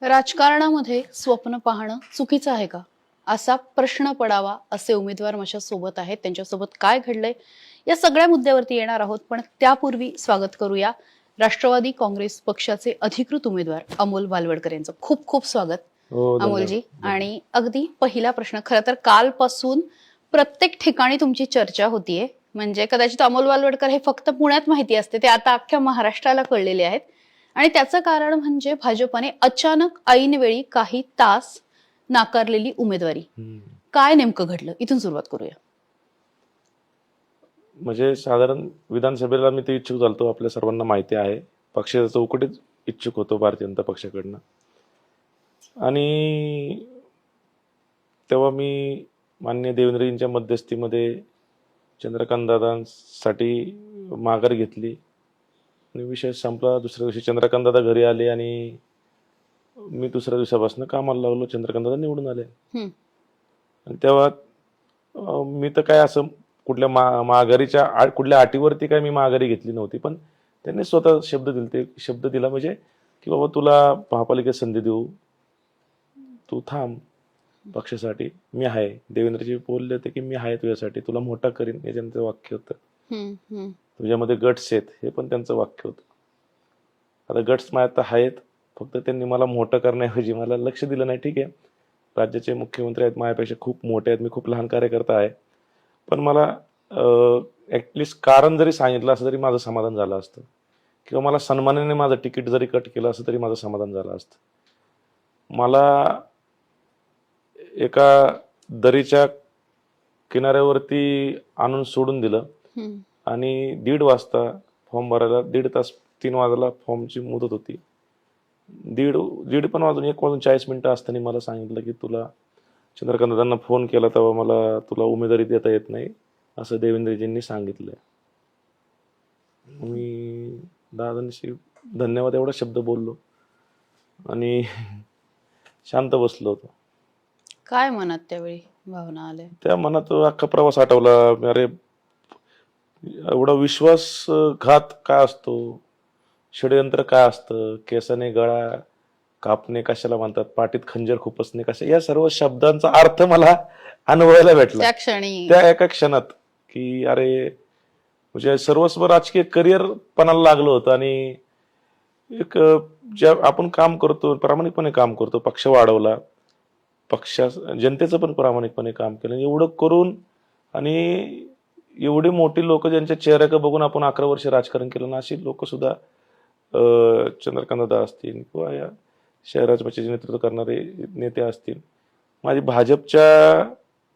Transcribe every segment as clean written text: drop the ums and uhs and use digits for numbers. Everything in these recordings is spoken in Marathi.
राजकारणामध्ये स्वप्न पाहणं चुकीचं आहे का? असा प्रश्न पडावा असे उमेदवार माझ्या सोबत आहेत. त्यांच्यासोबत काय घडलंय या सगळ्या मुद्द्यावरती येणार आहोत. पण त्यापूर्वी स्वागत करूया राष्ट्रवादी काँग्रेस पक्षाचे अधिकृत उमेदवार अमोल बालवडकर यांचं. खूप खूप स्वागत हो, अमोलजी. धन्यवाद. आणि अगदी पहिला प्रश्न, खरं तर कालपासून प्रत्येक ठिकाणी तुमची चर्चा होतीये. म्हणजे कदाचित अमोल बालवडकर हे फक्त पुण्यात माहिती असते, ते आता अख्ख्या महाराष्ट्राला कळलेले आहेत. आणि त्याचं कारण म्हणजे भाजपने अचानक ऐनवेळी काही तास नाकारलेली उमेदवारी. काय नेमकं घडलं, इथून सुरुवात करूया. म्हणजे साधारण विधानसभेला मी ते इच्छुक झालतो, आपल्या सर्वांना माहिती आहे. पक्षाच्या चौकटीत इच्छुक होतो भारतीय जनता पक्षाकडनं. आणि तेव्हा मी माननीय देवेंद्रजींच्या मध्यस्थीमध्ये चंद्रकांत दादांसाठी माघार घेतली आणि विषय संपला. दुसऱ्या दिवशी चंद्रकांत दादा घरी आले आणि मी दुसऱ्या दिवसापासून कामाला लागलो. चंद्रकांत दादा निवडून आले. आणि तेव्हा मी तर काय असं कुठल्या माघारीच्या कुठल्या अटीवरती काय मी माघारी घेतली नव्हती, पण त्यांनी स्वतः शब्द दिला म्हणजे की बाबा तुला महापालिकेत संधी देऊ, तू थांब पक्षासाठी, मी आहे. देवेंद्रजी बोलले होते की मी आहे तुझ्यासाठी, तुला मोठा करीन, हे त्यांचं वाक्य होतं. तुझ्यामध्ये गट्स आहेत, हे पण त्यांचं वाक्य होतं. आता गट्स माझ्यात आहेत, फक्त त्यांनी मला मोठं करण्याऐवजी मला लक्ष दिलं नाही. ठीक आहे, राज्याचे मुख्यमंत्री आहेत, माझ्यापेक्षा खूप मोठे आहेत, मी खूप लहान कार्यकर्ता आहे, पण मला ॲटलिस्ट कारण जरी सांगितलं असतं तरी माझं समाधान झालं असतं, किंवा मला सन्मानाने माझं तिकीट जरी कट केलं असतं तरी माझं समाधान झालं असतं. मला एका दरीच्या किनाऱ्यावरती आणून सोडून दिलं आणि 1:30 वाजता फॉर्म भरायला, 1.5 तास, 3 वाजायला फॉर्मची मुदत होती. दीड पण वाजून 1:40 असताना मला सांगितलं की तुला, चंद्रकांतांना फोन केला तेव्हा मला तुला उमेदवारी देता येत नाही असं देवेंद्रजींनी सांगितलं. मी दादांशी धन्यवाद एवढा शब्द बोललो आणि शांत बसलो होतो. काय मनात त्यावेळी भावना आल्या? त्या मनात अख्खा प्रवास आठवला. अरे एवढा विश्वासघात काय असतो, षडयंत्र काय असतं, केसाने गळा कापणे कशाला म्हणतात, पाठीत खंजर खुपसणे कशा, या सर्व शब्दांचा अर्थ मला अनुभवायला भेटला त्या क्षणी, त्या एका क्षणात. की अरे म्हणजे सर्वस्व राजकीय करिअर पणाला लागलं होतं. आणि एक ज्या आपण काम करतो, प्रामाणिकपणे काम करतो, पक्ष वाढवला, जनतेचं पण प्रामाणिकपणे काम केलं, एवढं करून आणि एवढी मोठी लोक ज्यांच्या चेहऱ्याकडे बघून आपण 11 वर्ष राजकारण केलं ना, अशी लोक सुद्धा चंद्रकांत दादा असतील किंवा या शहराचे नेतृत्व करणारे नेते असतील, माझी भाजपच्या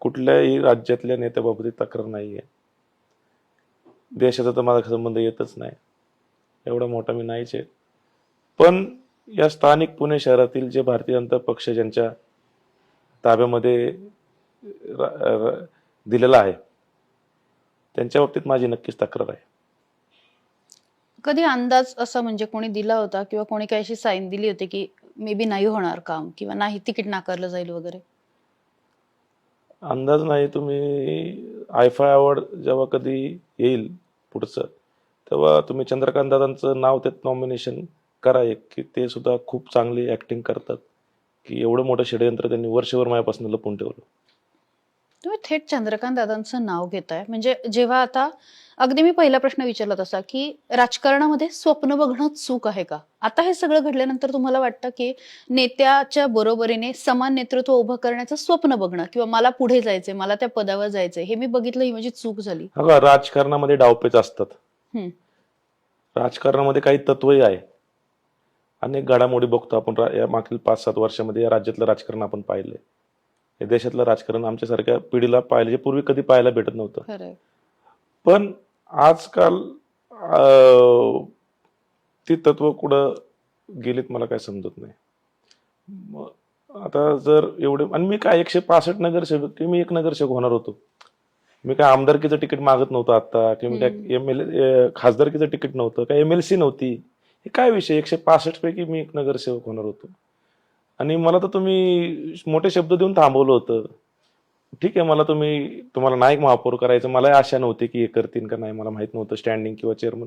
कुठल्याही राज्यातल्या नेत्याबाबतीत तक्रार नाही आहे. देशाचा तर माझा संबंध येतच नाही, एवढा मोठा मी नाहीच आहे. पण या स्थानिक पुणे शहरातील जे भारतीय जनता पक्ष ज्यांच्या ताब्यामध्ये दिलेला आहे, त्यांच्या बाबतीत माझी नक्कीच तक्रार आहे. कधी अंदाज असा म्हणजे कोणी दिला होता किंवा कोणी काही अशी साईन दिली होती की मे बी नाही होणार काम किंवा नाही तिकीट नाकारलं जाईल वगैरे? अंदाज नाही. तुम्ही आयफा अवॉर्ड जेव्हा कधी येईल पुढचं, तेव्हा तुम्ही चंद्रकांत दादांचं नाव त्यात नॉमिनेशन करा एक, की ते सुद्धा खूप चांगली ऍक्टिंग करतात, की एवढं मोठं षडयंत्र त्यांनी वर्षभर माझ्यापासून लपून ठेवलं. तुम्ही थेट चंद्रकांत दादांचं नाव घेताय म्हणजे जेव्हा आता अगदी मी पहिला प्रश्न विचारला तसा की राजकारणामध्ये स्वप्न बघणं चूक आहे का? आता हे सगळं घडल्यानंतर तुम्हाला वाटतं की नेत्याच्या बरोबरीने समान नेतृत्व उभं करण्याचं स्वप्न बघणं किंवा मला पुढे जायचंय, मला त्या पदावर जायचंय, हे मी बघितलं, ही माझी चूक झाली? बघा, राजकारणामध्ये डावपेच असतात. हम्म. राजकारणामध्ये काही तत्वही आहे. अनेक घडामोडी बघतो आपण या मागील 5-7 वर्षामध्ये. या राज्यातलं राजकारण आपण पाहिलंय, या देशातलं राजकारण आमच्यासारख्या पिढीला पाहिलं, जे पूर्वी कधी पाहायला भेटत नव्हतं. खरंय. पण आजकाल ती तत्व कुठं गेलीत मला काय समजत नाही. आता जर एवढे, आणि मी काय 165 नगरसेवक, की मी एक नगरसेवक होणार होतो. मी काय आमदारकीचं तिकीट मागत नव्हतं आता, किंवा मी काय MLA खासदारकीचं तिकीट नव्हतं, काय MLC नव्हती. हे काय विषय, 165 पैकी मी एक नगरसेवक होणार होतो. आणि मला तर तुम्ही मोठे शब्द देऊन थांबवलं होतं. ठीक आहे, तुम्हाला नायक महापौर करायचं, मला आशा नव्हती की हे करतील का नाही, मला माहित नव्हतं स्टँडिंग किंवा चेअरमन,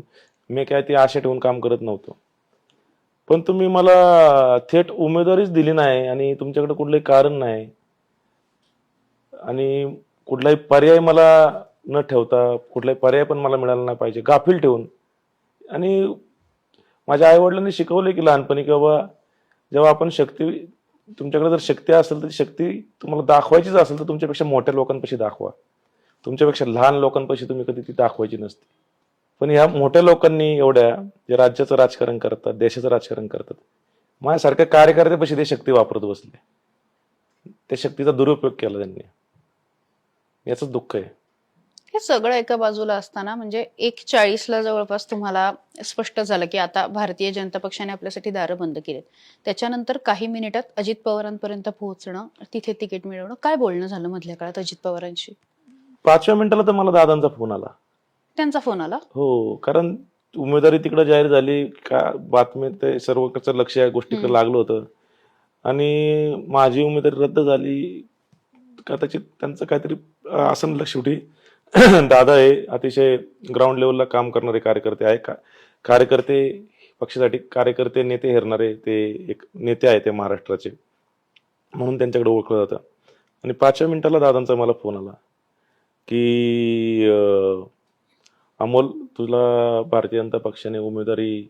मी काय ती आशा ठेवून काम करत नव्हतो. पण तुम्ही मला थेट उमेदवारीच दिली नाही आणि तुमच्याकडे कुठलंही कारण नाही आणि कुठलाही पर्याय मला न ठेवता कुठलाही पर्याय पण मला मिळाला नाही पाहिजे गाफील ठेवून. आणि माझ्या आई वडिलांनी शिकवले की लहानपणी की बाबा जेव्हा आपण तुमच्याकडे जर शक्ती असेल तर ती शक्ती तुम्हाला दाखवायचीच असेल तर तुमच्यापेक्षा मोठ्या लोकांपाशी दाखवा. तुमच्यापेक्षा लहान लोकांपाशी तुम्ही कधी ती दाखवायची नसते. पण ह्या मोठ्या लोकांनी एवढ्या जे राज्याचं राजकारण करतात, देशाचं राजकारण करतात, माझ्यासारख्या कार्यकर्त्यापाशी ते शक्ती वापरत बसले. त्या शक्तीचा दुरुपयोग केला त्यांनी. याच दुःख आहे. हे सगळं एका बाजूला असताना म्हणजे 1:40ला जवळपास तुम्हाला स्पष्ट झालं की आता भारतीय जनता पक्षाने आपल्यासाठी दारं बंद केलीत. त्याच्यानंतर काही मिनिटात अजित पवारांपर्यंत पोहोचणं, तिथे तिकीट मिळवणं, काय बोलणं झालं मधल्या काळात अजित पवारांशी? 5व्या मिनिटाला तर मला दादांचा फोन आला. त्यांचा फोन आला? हो, कारण उमेदवारी तिकडे जाहीर झाली का बातमी ते सर्वकडचं लक्ष या गोष्टीकडे लागलं होतं आणि माझी उमेदवारी रद्द झाली. कदाचित त्यांचं काहीतरी असं शेवटी दादा हे अतिशय ग्राउंड लेवलला काम करणारे कार्यकर्ते आहे का, कार्यकर्ते पक्षासाठी कार्यकर्ते नेते हेरणारे ते एक नेते आहे ते महाराष्ट्राचे, म्हणून त्यांच्याकडे ओळखलं जातं. आणि 5व्या मिनिटाला दादांचा मला फोन आला की अमोल, तुला भारतीय जनता पक्षाने उमेदवारी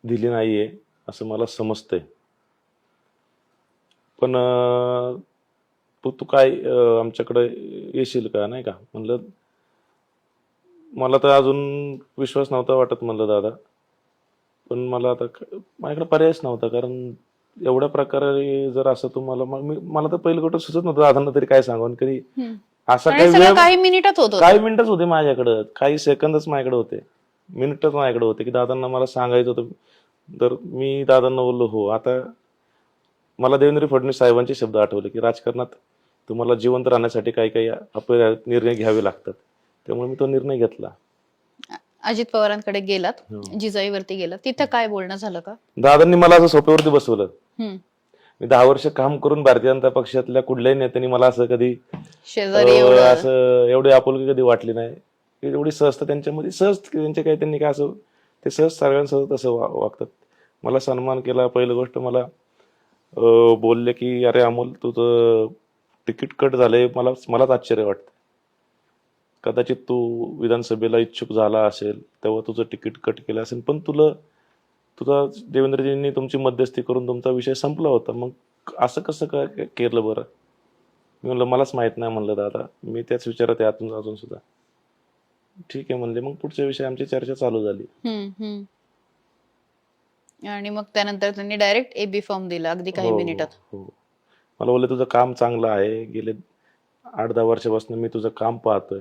दिली नाहीये असं मला समजतंय, पण तू काय आमच्याकडे येशील का, नाही का. म्हणलं मला तर अजून विश्वास नव्हता वाटत म्हणलं दादा, पण मला आता माझ्याकडे पर्यायच नव्हता. कारण एवढ्या प्रकारे जर असं तुम्हाला मला तर पहिलं कुठं सुचत नव्हतं दादांना तरी काय सांगून कधी. असा काही मिनिटात होतो, काही मिनिटच होते माझ्याकडं, काही सेकंदच माझ्याकडे होते, मिनिटच माझ्याकडे होते की दादांना मला सांगायचं होतं. तर मी दादांना बोललो हो. आता मला देवेंद्र फडणवीस साहेबांचे शब्द आठवले की राजकारणात तुम्हाला जिवंत राहण्यासाठी काही काही अपरिहार्य निर्णय घ्यावे लागतात, त्यामुळे मी तो निर्णय घेतला. अजित पवारांकडे गेलात, जिजाईवरती गेलात, तिथं काय बोलणं झालं का? दादांनी मला असं सोप्यावरती बसवलं. मी 10 वर्ष काम करून भारतीय जनता पक्षातल्या कुठल्याही नेत्यांनी मला असं कधी असं एवढी आपुलकी कधी वाटली नाही. एवढी सहजता त्यांच्यामध्ये, सहज त्यांचे काही त्यांनी काय असं ते सहज सगळ्यांसोबत तसं वागतात. मला सन्मान केला. पहिली गोष्ट मला बोलले की अरे अमोल, तुझं तिकीट कट झालंय, मलाच आश्चर्य वाटतं. कदाचित तू विधानसभेला इच्छुक झाला असेल तेव्हा तुझं तिकीट कट केलं असेल, पण तुझा देवेंद्रजींनी तुमची मध्यस्थी करून तुमचा विषय संपला होता, मग असं कसं काय केलं बरं. मी म्हणलं मलाच माहित नाही म्हणलं दादा, मी त्याच विचारात आहे अजून सुद्धा. ठीक आहे म्हणले. मग पुढच्या विषयी आमची चर्चा चालू झाली. आणि मग त्यानंतर त्यांनी डायरेक्ट एबी फॉर्म दिला अगदी काही मिनिटात. हो. मला बोलले तुझं काम चांगलं आहे, गेले 8-10 वर्षापासून मी तुझं काम पाहतोय,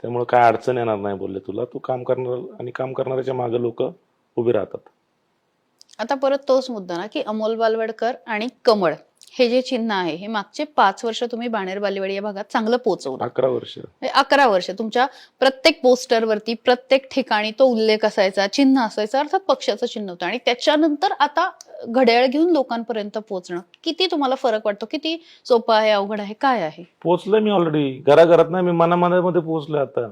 त्यामुळे काय अडचण येणार नाही बोलले तुला, तू काम करणार आणि काम करणाऱ्याच्या मागे लोक उभे राहतात. आता परत तोच मुद्दा ना की अमोल बालवडकर आणि कमळ हे जे चिन्ह आहे हे मागचे 5 वर्ष तुम्ही बाणेर बालेवाडी या भागात चांगलं पोहोचवलं. 11 वर्ष तुमच्या प्रत्येक पोस्टरवरती प्रत्येक ठिकाणी तो उल्लेख असायचा, चिन्ह असायचं, अर्थात पक्षाचं चिन्ह होतं. आणि त्याच्यानंतर आता घड्याळ घेऊन लोकांपर्यंत पोहोचणं, किती तुम्हाला फरक वाटतो? किती सोपं आहे, अवघड आहे, काय आहे? पोहोचलोय मी ऑलरेडी, घराघरात नाही, मी मनामध्ये पोहोचलोय. आता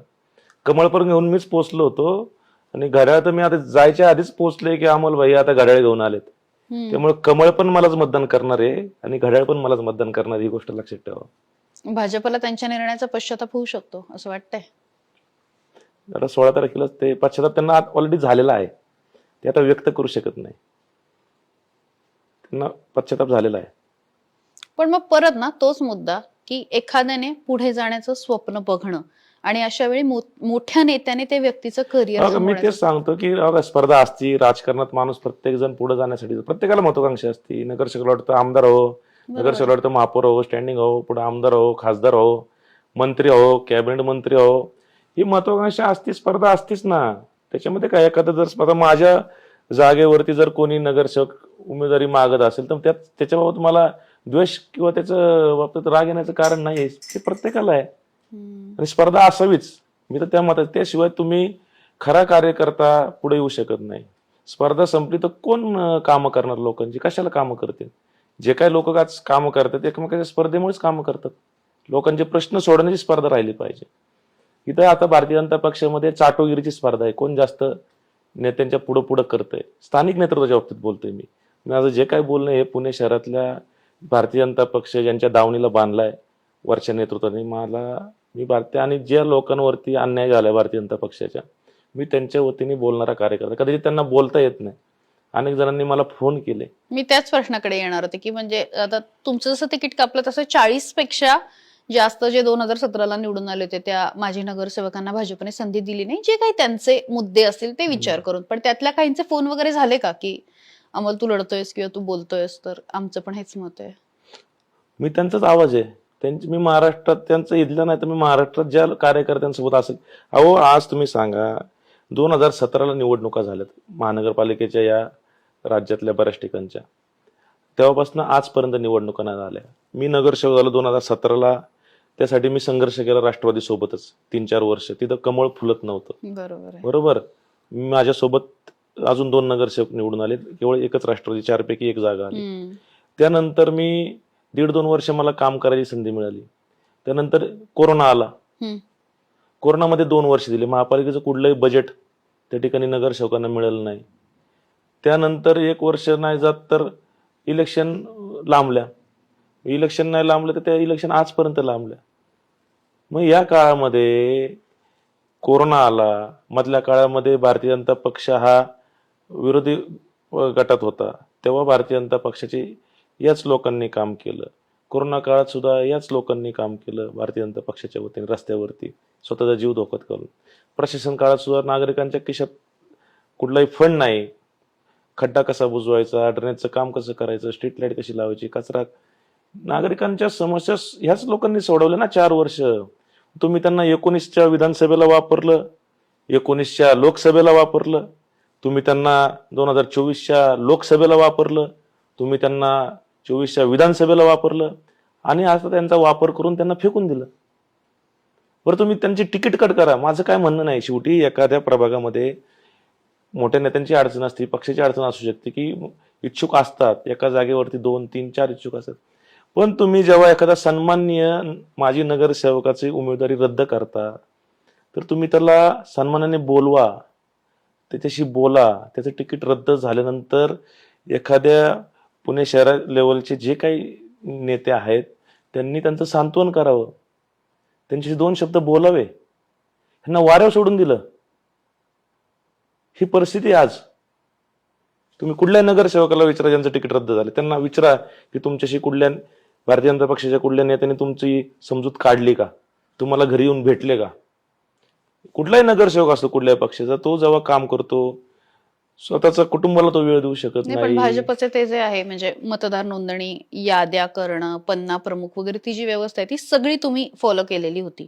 कमळपर्यंत घेऊन मीच पोहोचलो होतो आणि घड्याळ तर मी आता जायच्या आधीच पोहोचले की अमोल भाई आता घड्याळ घेऊन आलेत. त्यामुळे कमळ पण मलाच मतदान करणार आहे आणि घड्याळ पण मलाच मतदान करणार, ही गोष्ट लक्षात ठेवा. भाजपला त्यांच्या निर्णयाचा पश्चाताप होऊ शकतो असं वाटतंय? आता 16 तारखेला ते पश्चाताप त्यांना ऑलरेडी झालेला आहे, ते आता व्यक्त करू शकत नाही. त्यांना पश्चाताप झालेला आहे. पण मग परत ना तोच मुद्दा की एखाद्याने पुढे जाण्याचं स्वप्न बघणं आणि अशा वेळी मोठ्या नेत्याने ते व्यक्तीचं करिअर. मी तेच सांगतो की स्पर्धा असती राजकारणात, माणूस प्रत्येक जण पुढे जाण्यासाठी प्रत्येकाला महत्वाकांक्षा असते. नगरसेवक वाटतं आमदार हो, नगरसेवक वाटतं महापौर हो, स्टँडिंग हो, पुढे आमदार हो, खासदार हो, मंत्री हो, कॅबिनेट मंत्री हो, ही महत्वाकांक्षा असती, स्पर्धा असतीच ना. त्याच्यामध्ये काय एखादं जर स्पर्धा माझ्या जागेवरती जर कोणी नगरसेवक उमेदवारी मागत असेल तर त्याच्याबाबत मला द्वेष किंवा त्याचं बाबतीत राग येण्याचं कारण नाही, ते प्रत्येकाला आहे. आणि स्पर्धा असावीच, मी तर त्या मतात. त्याशिवाय तुम्ही खरा कार्यकर्ता पुढे येऊ शकत नाही. स्पर्धा संपली तर कोण कामं करणार लोकांची, कशाला कामं करतील? जे काही लोक कामं करतात एकमेकांच्या स्पर्धेमुळेच कामं करतात. लोकांचे प्रश्न सोडण्याची स्पर्धा राहिली पाहिजे. इथं आता भारतीय जनता पक्षामध्ये चाटोगिरीची स्पर्धा आहे, कोण जास्त नेत्यांच्या पुढं पुढं करतंय. स्थानिक नेतृत्वाच्या बाबतीत बोलतोय मी. माझं जे काय बोलणं हे पुणे शहरातल्या भारतीय जनता पक्ष ज्यांच्या दावणीला बांधलाय वरच्या नेतृत्वाने, मी भारतीय आणि ज्या लोकांवरती अन्याय झालाय भारतीय जनता पक्षाच्या, मी त्यांच्या वतीने बोलणारा कार्यकर्ता. कदाचित त्यांना बोलता येत नाही. अनेक जणांनी मला फोन केले. मी त्याच प्रश्नाकडे येणार होते की म्हणजे आता तुमचं जसं तिकीट कापलं तसं 40 पेक्षा जास्त जे 2017ला निवडून आले होते त्या माजी नगरसेवकांना भाजपने संधी दिली नाही, जे काही त्यांचे मुद्दे असतील ते विचार करून. पण त्यातल्या काहींचे फोन वगैरे झाले का की अमोल तू लढतोयस किंवा तू बोलतोयस तर आमचं पण हेच मत आहे? मी त्यांचाच आवाज आहे. मी महाराष्ट्रात त्यांचं इथलं नाही तर मी महाराष्ट्रात ज्या कार्यकर्त्यांसोबत असेल. अहो आज तुम्ही सांगा, 2017ला निवडणुका झाल्यात महानगरपालिकेच्या या राज्यातल्या बऱ्याच ठिकाणच्या. तेव्हापासून आजपर्यंत निवडणुका नाही झाल्या. मी नगरसेवक झालो 2017ला. त्यासाठी मी संघर्ष केला राष्ट्रवादी सोबतच 3-4 वर्ष. तिथं कमळ फुलत नव्हतं. बरोबर आहे. बरोबर. माझ्यासोबत अजून 2 नगरसेवक निवडून आले. केवळ एकच राष्ट्रवादी, 4 पैकी 1 जागा आली. त्यानंतर मी 1.5-2 वर्ष मला काम करायची संधी मिळाली. त्यानंतर कोरोना आला. कोरोनामध्ये 2 वर्ष दिले. महापालिकेचं कुठलंही बजेट त्या ठिकाणी नगरसेवकांना मिळालं नाही. त्यानंतर 1 वर्ष नाही जात तर इलेक्शन लांबल्या. इलेक्शन नाही लांबलं तर त्या इलेक्शन आजपर्यंत लांबल्या. मग या काळामध्ये कोरोना आला. मधल्या काळामध्ये भारतीय जनता पक्ष हा विरोधी गटात होता. तेव्हा भारतीय जनता पक्षाची याच लोकांनी काम केलं. कोरोना काळात सुद्धा याच लोकांनी काम केलं भारतीय जनता पक्षाच्या वतीने रस्त्यावरती स्वतःचा जीव धोक्यात घालून. प्रशासन काळात सुद्धा नागरिकांच्या खिशात कुठलाही फंड नाही. खड्डा कसा बुजवायचा, ड्रेनेजचं काम कसं करायचं, स्ट्रीट लाईट कशी लावायची, कचरा, नागरिकांच्या समस्या ह्याच लोकांनी सोडवल्या ना 4 वर्ष. तुम्ही त्यांना 19च्या विधानसभेला वापरलं, 19च्या लोकसभेला वापरलं, तुम्ही त्यांना 2024च्या लोकसभेला वापरलं, तुम्ही त्यांना 24च्या विधानसभेला वापरलं आणि आता त्यांचा वापर करून त्यांना फेकून दिलं. बरं तुम्ही त्यांची तिकीट कट करा. माझं काय म्हणणं नाही. शेवटी एखाद्या प्रभागामध्ये मोठ्या नेत्यांची अडचण असते, पक्षाची अडचण असू शकते की इच्छुक असतात. एका जागेवरती 2, 3, 4 इच्छुक असतात. पण तुम्ही जेव्हा एखादा सन्माननीय माजी नगरसेवकाची उमेदवारी रद्द करता तर तुम्ही त्याला सन्मानाने बोलवा, त्याच्याशी बोला. त्याचं तिकीट रद्द झाल्यानंतर एखाद्या पुणे शहरा लेवलचे जे काही नेते आहेत त्यांनी त्यांचं सांत्वन करावं, त्यांच्याशी 2 शब्द बोलावे. ह्यांना वाऱ्यावर सोडून दिलं. ही परिस्थिती आज. तुम्ही कुठल्या नगरसेवकाला विचारा ज्यांचं तिकीट रद्द झालं, त्यांना विचारा की तुमच्याशी कुठल्या भारतीय जनता पक्षाच्या कुठल्या नेत्याने तुमची समजूत काढली का, तुम्हाला घरी येऊन भेटले का. कुठलाही नगरसेवक असतो कुठल्याही पक्षाचा, तो जेव्हा काम करतो स्वतःच्या कुटुंबाला तो वेळ देऊ शकत नाही. पण नाही. भाजपचे ते जे आहे म्हणजे मतदार नोंदणी, याद्या करणं, पन्ना प्रमुख वगैरे ती जी व्यवस्था आहे ती सगळी तुम्ही फॉलो केलेली होती.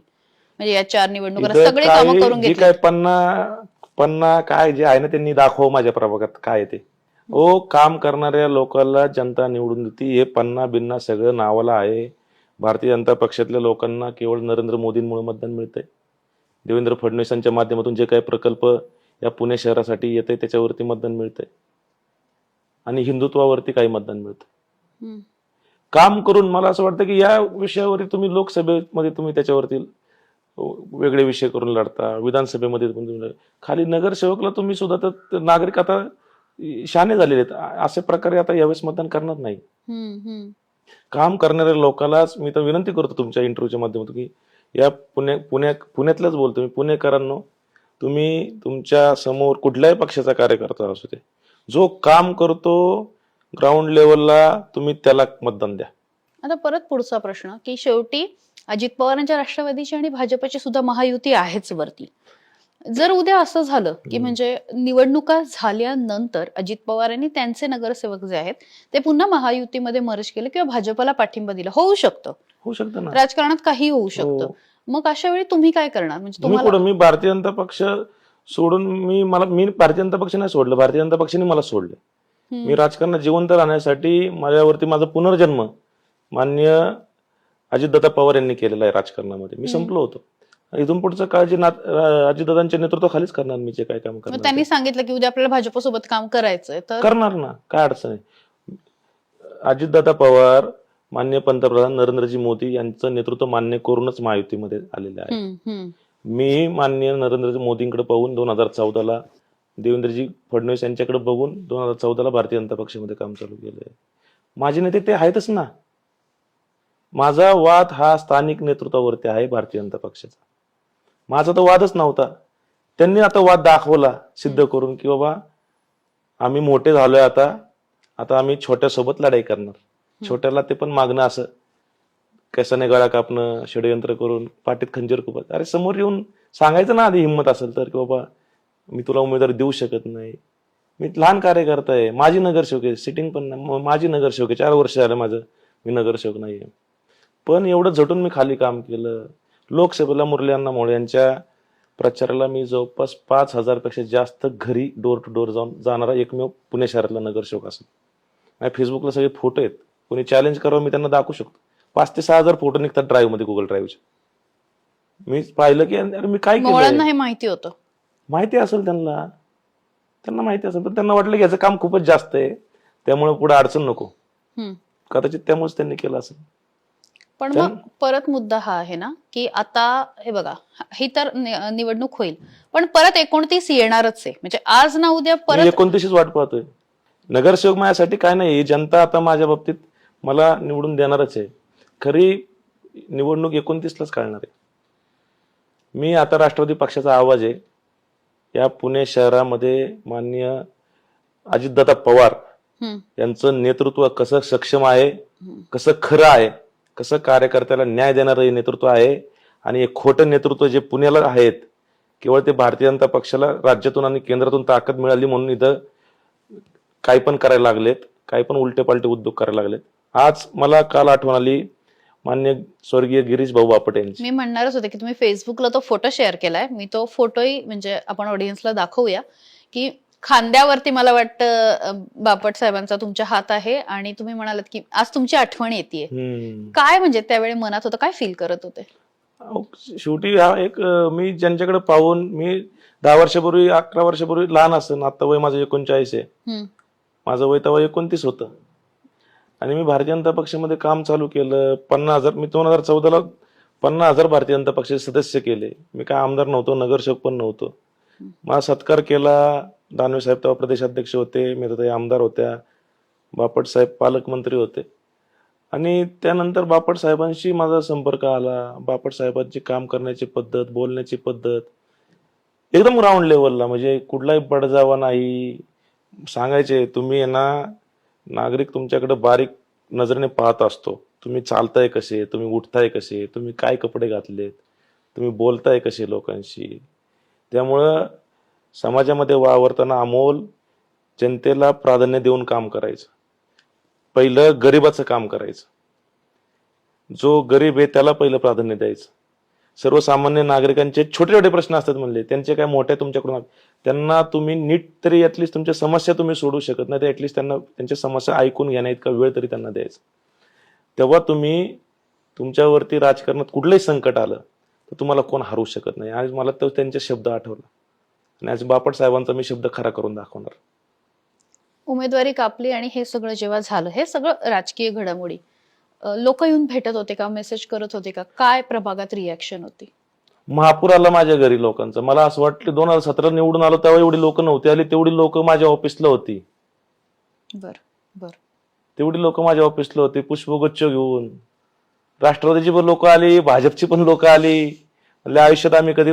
म्हणजे या 4 निवडणुकांना इथं सगळे कामं करून जे घेतली. काय पन्ना काय जे आहे ना त्यांनी दाखव माझ्या प्रभागात काय ते. काम करणाऱ्या लोकांना जनता निवडून देते. हे पन्ना बिन्ना सगळं नावाला आहे. भारतीय जनता पक्षातल्या लोकांना केवळ नरेंद्र मोदींमुळे मतदान मिळतंय. देवेंद्र फडणवीसांच्या माध्यमातून जे काही प्रकल्प या पुणे शहरासाठी येते त्याच्यावरती मतदान मिळतंय आणि हिंदुत्वावरती काही मतदान मिळतं. काम करून मला असं वाटतं की या विषयावरती तुम्ही लोकसभेमध्ये तुम्ही त्याच्यावरती वेगळे विषय करून लढता, विधानसभेमध्ये तुम्ही खाली नगरसेवकला तुम्ही सुद्धा तर नागरिक आता शहाणे झालेले आहेत. अशा प्रकारे आता यावेळेस मतदान करणार नाही. काम करणाऱ्या लोकांनाच मी तर विनंती करतो तुमच्या इंटरव्ह्यूच्या माध्यमातून की या पुण्यातल्याच बोलतो मी, पुणेकरांनो, तुम्ही तुमच्या समोर कुठल्याही पक्षाचा कार्यकर्ता असू दे, जो काम करतो ग्राउंड लेवलला तुम्ही त्याला मतदान द्या. आता परत पुढचा प्रश्न की शेवटी अजित पवारांच्या राष्ट्रवादीची आणि भाजपची सुद्धा महायुती आहेच वरती. जर उद्या असं झालं की म्हणजे निवडणुका झाल्यानंतर अजित पवार यांनी त्यांचे नगरसेवक जे आहेत ते पुन्हा महायुतीमध्ये मर्ज केले किंवा भाजपला पाठिंबा दिला, होऊ शकतं ना, राजकारणात काही होऊ शकतं. मग अशा वेळी तुम्ही काय करणार? म्हणजे तुम्हाला मी भारतीय जनता पक्ष सोडून मी भारतीय जनता पक्ष नाही सोडलं, भारतीय जनता पक्षाने मला सोडलं. मी राजकारणात जिवंत राहण्यासाठी माझ्यावरती माझा पुनर्जन्म माननीय अजितदादा पवार यांनी केलेला आहे राजकारणामध्ये. मी संपलो होतो. इथून पुढचं काळजी अजितदादांच्या नेतृत्वाखालीच करणार मी जे काय काम करणार. त्यांनी सांगितलं की उद्या आपल्याला भाजपसोबत काम करायचंय तर करणार ना, काय अडचण आहे. अजितदादा पवार माननीय पंतप्रधान नरेंद्रजी मोदी यांचं नेतृत्व मान्य करूनच महायुतीमध्ये आलेले आहे. मी माननीय नरेंद्रजी मोदींकडे पाहून 2014ला देवेंद्रजी फडणवीस यांच्याकडे बघून 2014ला भारतीय जनता पक्षामध्ये काम चालू केलंय. माझे नेते ते आहेतच ना. माझा वाद हा स्थानिक नेतृत्वावरती आहे भारतीय जनता पक्षाचा. माझा तर वादच नव्हता. त्यांनी आता वाद दाखवला सिद्ध करून की बाबा आम्ही मोठे झालोय आता आम्ही छोट्यासोबत लढाई करणार. छोट्याला ते पण मागणं असं केसाने गळा कापणं, षडयंत्र करून पाठीत खंजीर खुपत. अरे समोर येऊन सांगायचं ना आधी हिंमत असेल तर की बाबा मी तुला उमेदवारी देऊ शकत नाही. मी लहान कार्यकर्ता आहे. माझी नगरसेवक आहे, सिटिंग पण नाही. माझी नगरसेवक आहे, 4 वर्ष झालं माझं मी नगरसेवक नाहीये. पण एवढं झटून मी खाली काम केलं. लोकसभेला मुरली अण्णा मोहोळ यांच्या प्रचाराला मी जवळपास 5,000 पेक्षा जास्त घरी डोर टू डोर जाणारा एकमेव पुणे शहरातला नगरसेवक असेल. माझ्या फेसबुकला सगळे फोटो आहेत. कोणी चॅलेंज करावं मी त्यांना दाखवू शकतो. 5,000 ते 6,000 फोटो निघतात ड्राईव्ह मध्ये, गुगल ड्राईव्हचे. मी पाहिलं की अरे मी काय मोहळांना केलं, हे माहिती होतं. माहिती असेल त्यांना माहिती असेल, पण त्यांना वाटलं की याचं काम खूपच जास्त आहे, त्यामुळे पुढे अडचण नको. हम्म. कदाचित त्यामुळेच त्यांनी केलं असेल. पण मग परत मुद्दा हा आहे ना की आता हे बघा, ही तर निवडणूक होईल, पण परत 29 येणारच आहे. म्हणजे आज ना उद्या मी परत 29च वाट पाहतोय. नगरसेवक माझ्यासाठी काय नाही, जनता आता माझ्या बाबतीत मला निवडून देणारच आहे. खरी निवडणूक 29लाच कळणार आहे. मी आता राष्ट्रवादी पक्षाचा आवाज आहे. या पुणे शहरामध्ये माननीय अजितदादा पवार हम्म, यांचं नेतृत्व कसं सक्षम आहे, कसं खरं आहे, कसं कार्यकर्त्याला न्याय देणारं हे नेतृत्व आहे. आणि एक खोटं नेतृत्व जे पुण्याला आहेत, केवळ ते भारतीय जनता पक्षाला राज्यातून आणि केंद्रातून ताकद मिळाली म्हणून इथं काही पण करायला लागलेत, काही पण उलटे पालटे उद्योग करायला लागलेत. आज मला काल आठवण आली मान्य स्वर्गीय गिरीश भाऊ बापट यांची. मी म्हणणारच होते की तुम्ही फेसबुकला तो फोटो शेअर केलाय. मी तो फोटोही म्हणजे आपण ऑडियन्सला दाखवूया की खांद्यावरती मला वाटतं बापट साहेबांचा तुमच्या हात आहे आणि तुम्ही म्हणालात की आज तुमची आठवण येते. काय म्हणजे त्यावेळी मनात होतं, काय फील करत होते? शेवटी हा एक मी ज्यांच्याकडे पाहून मी 10 वर्षापूर्वी 11 वर्षापूर्वी लहान असेल, आता वय माझं 39 आहे. हम्म, माझं वय तेव्हा 29 होतं आणि मी भारतीय जनता पक्षामध्ये काम चालू केलं. 50,000 मी 2014ला 50,000 भारतीय जनता पक्षाचे सदस्य केले. मी काय आमदार नव्हतो, नगरसेवक पण नव्हतो. मला सत्कार केला. दानवे साहेब तेव्हा प्रदेशाध्यक्ष होते, मेधाताई आमदार होत्या, बापट साहेब पालकमंत्री होते. आणि त्यानंतर बापट साहेबांशी माझा संपर्क आला. बापट साहेबांची काम करण्याची पद्धत, बोलण्याची पद्धत एकदम ग्राउंड लेवलला, म्हणजे कुठलाही बडजावा नाही. सांगायचे तुम्ही आहे ना, नागरिक तुमच्याकडे बारीक नजरेने पाहत असतो. तुम्ही चालताय कसे, तुम्ही उठताय कसे, तुम्ही काय कपडे घातलेत, तुम्ही बोलताय कसे लोकांशी. त्यामुळं समाजामध्ये वावरताना अमोल जनतेला प्राधान्य देऊन काम करायचं. पहिलं गरिबाचं काम करायचं. जो गरीब आहे त्याला पहिलं प्राधान्य द्यायचं. सर्वसामान्य नागरिकांचे छोटे छोटे प्रश्न असतात म्हणले, त्यांचे काय मोठे तुमच्याकडून, त्यांना तुम्ही नीट तरी ऍटलिस्ट तुमच्या समस्या तुम्ही सोडू शकत नाही, तर ऍटलिस्ट त्यांना त्यांच्या समस्या ऐकून घेण्या इतका वेळ तरी त्यांना द्यायचा. तेव्हा तुम्ही तुमच्यावरती राजकारणात कुठलंही संकट आलं तर तुम्हाला कोण हरू शकत नाही. आज मला तो त्यांचे शब्द आठवला आणि आज बापट साहेबांचा मी शब्द खरा करून दाखवणार. उमेदवारी कापली आणि हे सगळं जेव्हा झालं, हे सगळं राजकीय घडामोडी, लोक येऊन भेटत होते का, मेसेज करत होते का, काय प्रभागात रिॲक्शन होती? महापूर आला माझ्या घरी लोकांचा. मला असं वाटलं 2017 निवडून आलो तेव्हा एवढी लोक नव्हती आली, तेवढी लोक माझ्या ऑफिसला होती. बर बर. तेवढी लोक माझ्या ऑफिसला होती पुष्पगुच्छ घेऊन. राष्ट्रवादीची पण लोक आली, भाजपची पण लोक आली. म्हणजे आयुष्यात आम्ही कधी